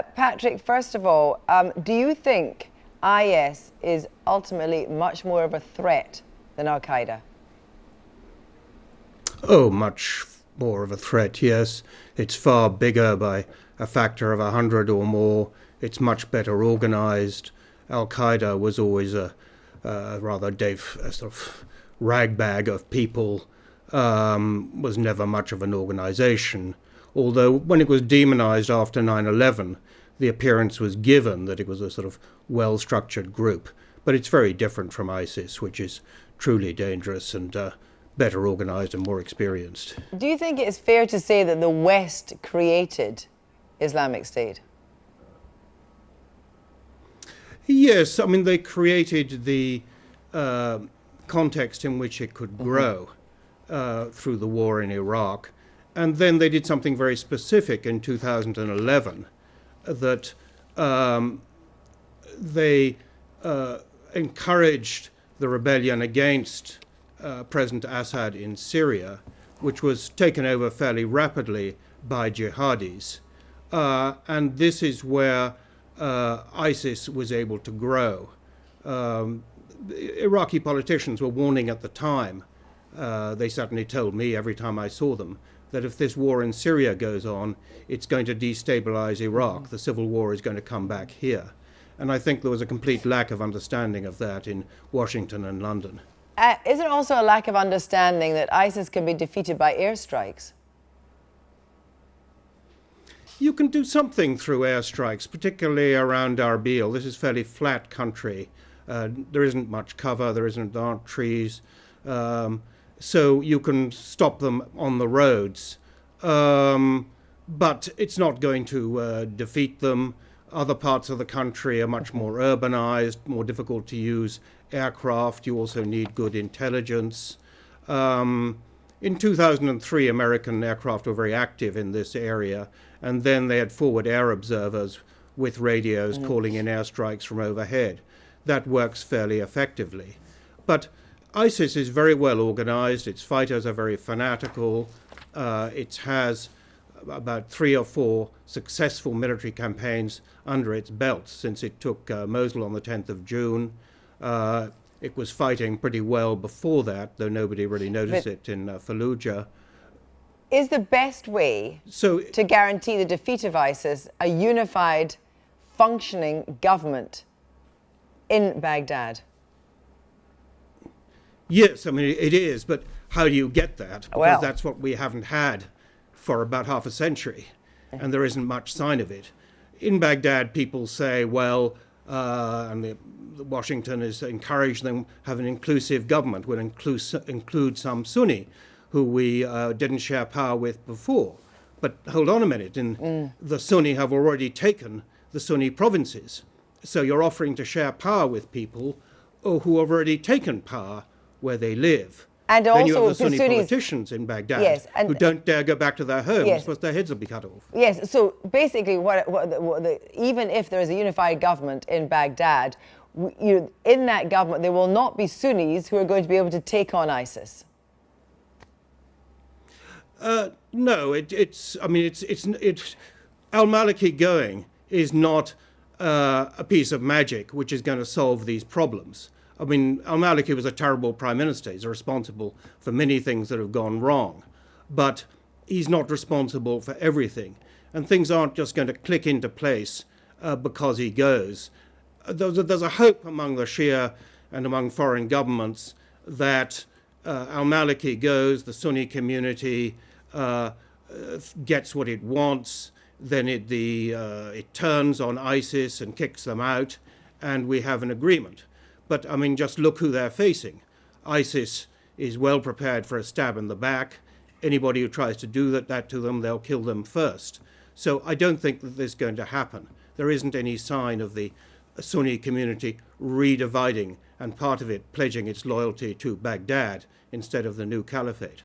Patrick, first of all, do you think IS is ultimately much more of a threat than al-Qaeda? Oh, much more of a threat, yes. It's far bigger by a factor of 100 or more. It's much better organized. Al-Qaeda was always a sort of ragbag of people, was never much of an organization. Although when it was demonized after 9/11, the appearance was given that it was a sort of well-structured group. But it's very different from ISIS, which is truly dangerous and better organized and more experienced. Do you think it's fair to say that the West created Islamic State? Yes, I mean, they created the context in which it could grow through the war in Iraq. And then they did something very specific in 2011 that they encouraged the rebellion against President Assad in Syria, which was taken over fairly rapidly by jihadis. And this is where ISIS was able to grow. Iraqi politicians were warning at the time, they certainly told me every time I saw them, that if this war in Syria goes on, it's going to destabilize Iraq. The civil war is going to come back here. And I think there was a complete lack of understanding of that in Washington and London. Is it also a lack of understanding that ISIS can be defeated by airstrikes? You can do something through airstrikes, particularly around Arbil. This is fairly flat country. There isn't much cover, there aren't trees. So you can stop them on the roads. But it's not going to defeat them. Other parts of the country are much more urbanized, more difficult to use aircraft. You also need good intelligence. In 2003, American aircraft were very active in this area, and then they had forward air observers with radios calling in airstrikes from overhead. That works fairly effectively. But ISIS is very well organized. Its fighters are very fanatical. It has about 3 or 4 successful military campaigns under its belt since it took Mosul on the 10th of June. It was fighting pretty well before that, though nobody really noticed it in Fallujah. Is the best way to guarantee the defeat of ISIS a unified, functioning government in Baghdad? Yes, I mean, it is, but how do you get that? Because that's what we haven't had for about half a century, and there isn't much sign of it. In Baghdad, people say, well, and Washington has encouraged them to have an inclusive government, will include some Sunni who we didn't share power with before. But hold on a minute, the Sunni have already taken the Sunni provinces. So you're offering to share power with people who have already taken power where they live. And then you also have the Sunni politicians in Baghdad who don't dare go back to their homes because their heads will be cut off. Yes, so basically, even if there is a unified government in Baghdad, in that government there will not be Sunnis who are going to be able to take on ISIS. No, al-Maliki going is not a piece of magic which is going to solve these problems. I mean, al-Maliki was a terrible prime minister. He's responsible for many things that have gone wrong. But he's not responsible for everything. And things aren't just going to click into place because he goes. There's a hope among the Shia and among foreign governments that al-Maliki goes, the Sunni community gets what it wants, then it turns on ISIS and kicks them out, and we have an agreement. But, I mean, just look who they're facing. ISIS is well prepared for a stab in the back. Anybody who tries to do that to them, they'll kill them first. So I don't think that this is going to happen. There isn't any sign of the Sunni community redividing and part of it pledging its loyalty to Baghdad instead of the new caliphate.